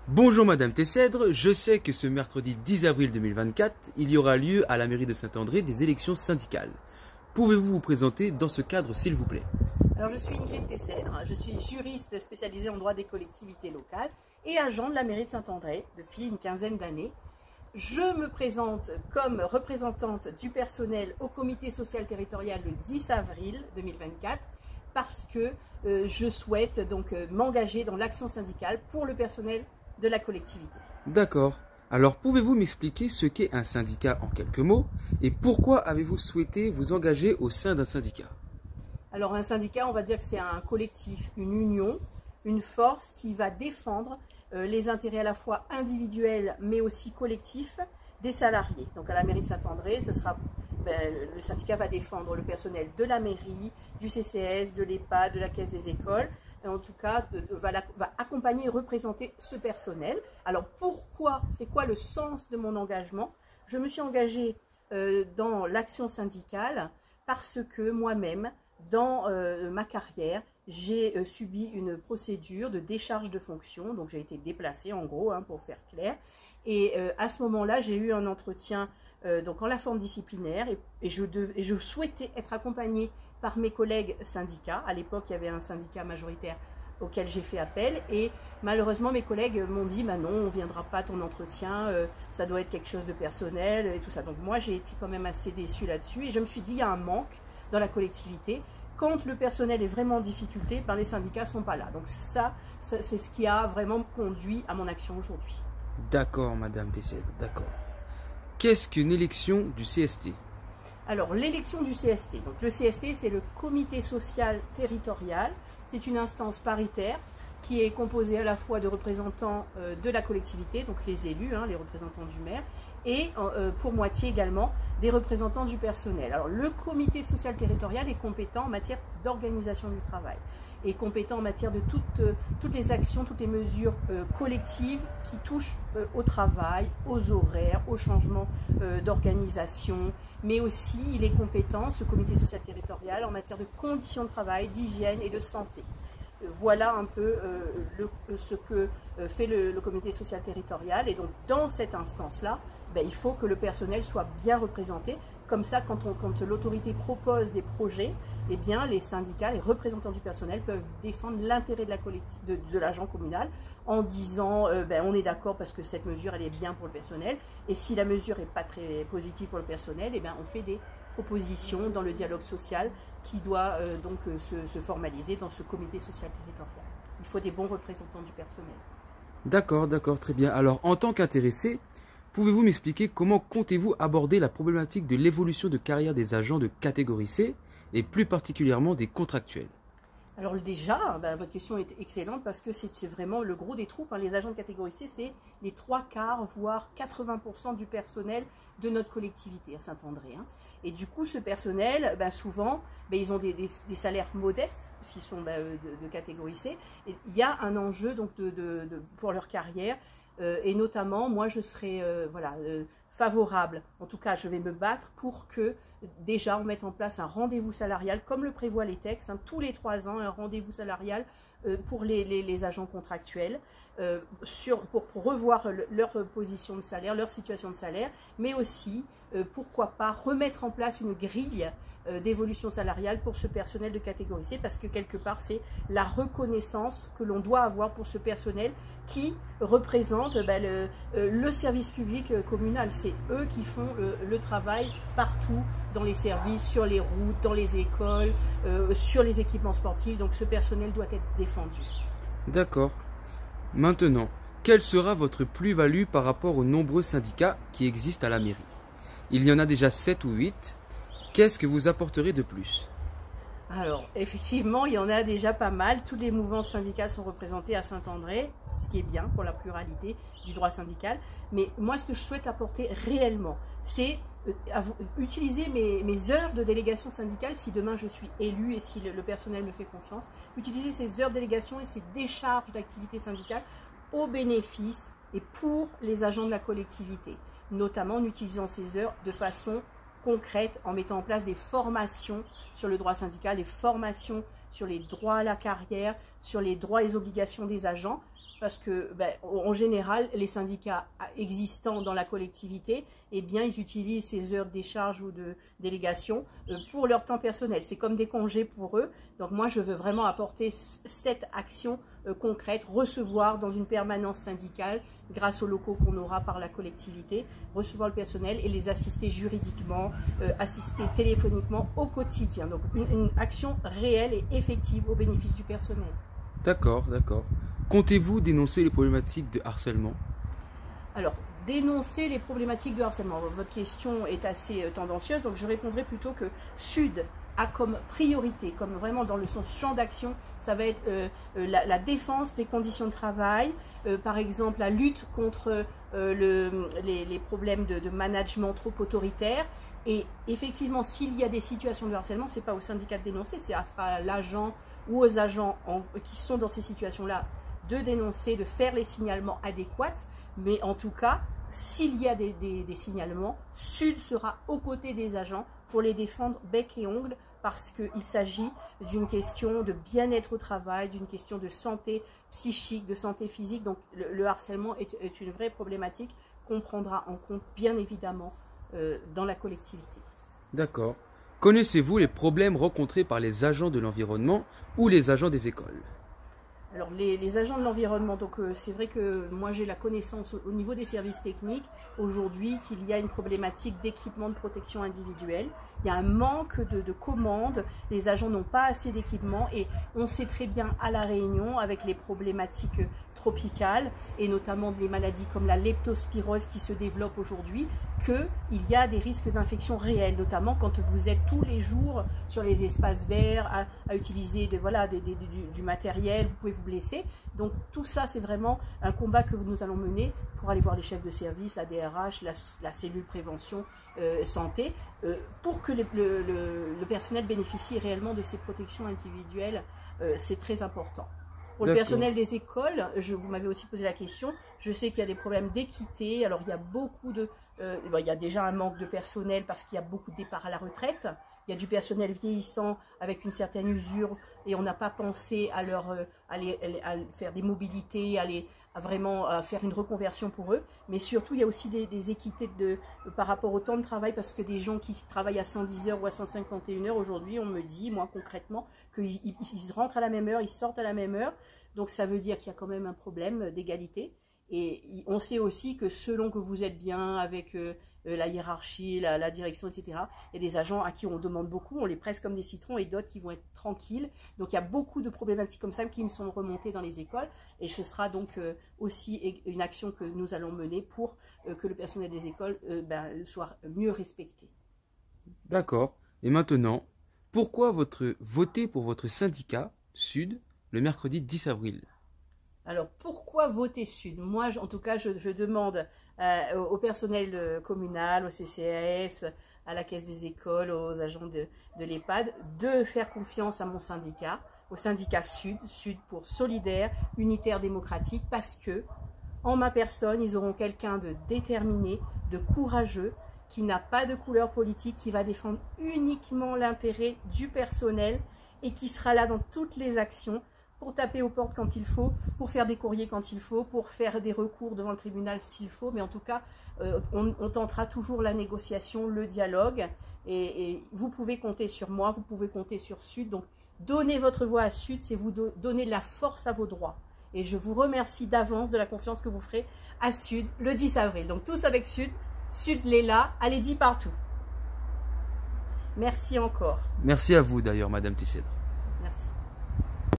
Bonjour Madame Tessèdre, je sais que ce mercredi 10 avril 2024, il y aura lieu à la mairie de Saint-André des élections syndicales. Pouvez-vous vous présenter dans ce cadre s'il vous plaît? Alors je suis Ingrid Tessèdre, je suis juriste spécialisée en droit des collectivités locales et agent de la mairie de Saint-André depuis une quinzaine d'années. Je me présente comme représentante du personnel au comité social territorial le 10 avril 2024 parce que je souhaite donc m'engager dans l'action syndicale pour le personnel de la collectivité. D'accord. Alors pouvez-vous m'expliquer ce qu'est un syndicat en quelques mots et pourquoi avez-vous souhaité vous engager au sein d'un syndicat? Alors un syndicat, on va dire que c'est un collectif, une union, une force qui va défendre les intérêts à la fois individuels mais aussi collectifs des salariés. Donc à la mairie de Saint-André, le syndicat va défendre le personnel de la mairie, du CCS, de l'EPA, de la caisse des écoles. Et en tout cas, va accompagner et représenter ce personnel. Alors pourquoi, c'est quoi le sens de mon engagement? Je me suis engagée dans l'action syndicale parce que moi-même, dans ma carrière, j'ai subi une procédure de décharge de fonction, donc j'ai été déplacée en gros, pour faire clair. Et à ce moment-là, j'ai eu un entretien donc en la forme disciplinaire et je souhaitais être accompagnée par mes collègues syndicats. À l'époque, il y avait un syndicat majoritaire auquel j'ai fait appel et malheureusement mes collègues m'ont dit non, on ne viendra pas à ton entretien, ça doit être quelque chose de personnel et tout ça. Donc moi j'ai été quand même assez déçue là-dessus et je me suis dit il y a un manque dans la collectivité. Quand le personnel est vraiment en difficulté, les syndicats ne sont pas là. Donc ça c'est ce qui a vraiment conduit à mon action aujourd'hui. D'accord Madame Tessèdre, d'accord. Qu'est-ce qu'une élection du CST? Alors l'élection du CST, donc le CST c'est le comité social territorial, c'est une instance paritaire qui est composée à la fois de représentants de la collectivité, donc les élus, les représentants du maire, et pour moitié également des représentants du personnel. Alors le comité social territorial est compétent en matière d'organisation du travail, est compétent en matière de toutes les actions, toutes les mesures collectives qui touchent au travail, aux horaires, au changement d'organisation, mais aussi il est compétent, ce comité social territorial, en matière de conditions de travail, d'hygiène et de santé. Voilà un peu ce que fait le comité social territorial. Et donc dans cette instance-là, il faut que le personnel soit bien représenté. Comme ça, quand l'autorité propose des projets, eh bien, les syndicats, les représentants du personnel peuvent défendre l'intérêt de l'agent communal en disant on est d'accord parce que cette mesure elle est bien pour le personnel. Et si la mesure n'est pas très positive pour le personnel, eh bien, on fait des propositions dans le dialogue social qui doit donc se formaliser dans ce comité social territorial. Il faut des bons représentants du personnel. D'accord, d'accord, très bien. Alors en tant qu'intéressé, pouvez-vous m'expliquer comment comptez-vous aborder la problématique de l'évolution de carrière des agents de catégorie C et plus particulièrement des contractuels? Alors déjà, votre question est excellente parce que c'est vraiment le gros des troupes. Les agents de catégorie C, c'est les 3/4, voire 80% du personnel de notre collectivité à Saint-André. Et du coup, ce personnel, souvent, ils ont des salaires modestes, s'ils sont de catégorie C. Et il y a un enjeu donc, pour leur carrière. Et notamment, moi, je serais favorable, en tout cas, je vais me battre pour que déjà on mette en place un rendez-vous salarial, comme le prévoient les textes, tous les 3 ans, un rendez-vous salarial pour les agents contractuels, pour revoir leur position de salaire, leur situation de salaire, mais aussi, pourquoi pas, remettre en place une grille d'évolution salariale pour ce personnel de catégorie C, parce que quelque part c'est la reconnaissance que l'on doit avoir pour ce personnel qui représente le service public communal. C'est eux qui font le travail partout dans les services, sur les routes, dans les écoles, sur les équipements sportifs, donc ce personnel doit être défendu. D'accord. Maintenant, quelle sera votre plus-value par rapport aux nombreux syndicats qui existent à la mairie? Il y en a déjà 7 ou 8. Qu'est-ce que vous apporterez de plus? Alors, effectivement, il y en a déjà pas mal. Tous les mouvements syndicaux sont représentés à Saint-André, ce qui est bien pour la pluralité du droit syndical. Mais moi, ce que je souhaite apporter réellement, c'est utiliser mes heures de délégation syndicale, si demain je suis élu et si le personnel me fait confiance, utiliser ces heures de délégation et ces décharges d'activité syndicale au bénéfice et pour les agents de la collectivité, notamment en utilisant ces heures de façon concrète, en mettant en place des formations sur le droit syndical, des formations sur les droits à la carrière, sur les droits et les obligations des agents, parce que en général, les syndicats existants dans la collectivité, eh bien, ils utilisent ces heures de décharge ou de délégation pour leur temps personnel. C'est comme des congés pour eux. Donc moi, je veux vraiment apporter cette action concrète, recevoir dans une permanence syndicale, grâce aux locaux qu'on aura par la collectivité, recevoir le personnel et les assister juridiquement, assister téléphoniquement au quotidien. Donc une action réelle et effective au bénéfice du personnel. D'accord, d'accord. Comptez-vous dénoncer les problématiques de harcèlement? Alors, dénoncer les problématiques de harcèlement. Votre question est assez tendancieuse, donc je répondrai plutôt que Sud a comme priorité, comme vraiment dans son champ d'action, ça va être la défense des conditions de travail, par exemple la lutte contre les problèmes de management trop autoritaire. Et effectivement, s'il y a des situations de harcèlement, ce n'est pas au syndicat de dénoncer, c'est à l'agent ou aux agents qui sont dans ces situations-là de dénoncer, de faire les signalements adéquats. Mais en tout cas, s'il y a des signalements, Sud sera aux côtés des agents pour les défendre bec et ongle, parce qu'il s'agit d'une question de bien-être au travail, d'une question de santé psychique, de santé physique. Donc le harcèlement est une vraie problématique qu'on prendra en compte bien évidemment dans la collectivité. D'accord. Connaissez-vous les problèmes rencontrés par les agents de l'environnement ou les agents des écoles? Alors les agents de l'environnement, donc c'est vrai que moi j'ai la connaissance au niveau des services techniques aujourd'hui qu'il y a une problématique d'équipement de protection individuelle. Il y a un manque de commandes, les agents n'ont pas assez d'équipement et on sait très bien à La Réunion avec les problématiques tropicales et notamment des maladies comme la leptospirose qui se développe aujourd'hui, qu'il y a des risques d'infection réels, notamment quand vous êtes tous les jours sur les espaces verts à utiliser du matériel, vous pouvez vous blesser. Donc tout ça c'est vraiment un combat que nous allons mener pour aller voir les chefs de service, la DRH, la cellule prévention santé, pour que le personnel bénéficie réellement de ces protections individuelles. C'est très important. Pour le personnel des écoles, vous m'avez aussi posé la question, je sais qu'il y a des problèmes d'équité, alors il y a beaucoup il y a déjà un manque de personnel parce qu'il y a beaucoup de départs à la retraite, il y a du personnel vieillissant avec une certaine usure et on n'a pas pensé à faire des mobilités, à vraiment faire une reconversion pour eux, mais surtout il y a aussi des équités par rapport au temps de travail parce que des gens qui travaillent à 110 heures ou à 151 heures aujourd'hui, on me dit, moi concrètement, qu'ils rentrent à la même heure, ils sortent à la même heure, donc ça veut dire qu'il y a quand même un problème d'égalité. Et on sait aussi que selon que vous êtes bien avec la hiérarchie, la direction, etc., il y a des agents à qui on demande beaucoup, on les presse comme des citrons et d'autres qui vont être tranquilles. Donc il y a beaucoup de problématiques comme ça qui me sont remontées dans les écoles et ce sera donc aussi une action que nous allons mener pour que le personnel des écoles soit mieux respecté. D'accord. Et maintenant, pourquoi voter pour votre syndicat Sud le mercredi 10 avril? Alors, pourquoi voter Sud? Moi, en tout cas, je demande au personnel communal, au CCAS, à la caisse des écoles, aux agents de l'EHPAD, de faire confiance à mon syndicat, au syndicat Sud, Sud pour solidaire, unitaire, démocratique, parce que, en ma personne, ils auront quelqu'un de déterminé, de courageux, qui n'a pas de couleur politique, qui va défendre uniquement l'intérêt du personnel et qui sera là dans toutes les actions, pour taper aux portes quand il faut, pour faire des courriers quand il faut, pour faire des recours devant le tribunal s'il faut, mais en tout cas, on tentera toujours la négociation, le dialogue, et vous pouvez compter sur moi, vous pouvez compter sur Sud, donc donnez votre voix à Sud, c'est vous donner de la force à vos droits, et je vous remercie d'avance de la confiance que vous ferez à Sud le 10 avril, donc tous avec Sud, Sud l'est là, allez-y partout. Merci encore. Merci à vous d'ailleurs, Madame Tissédra.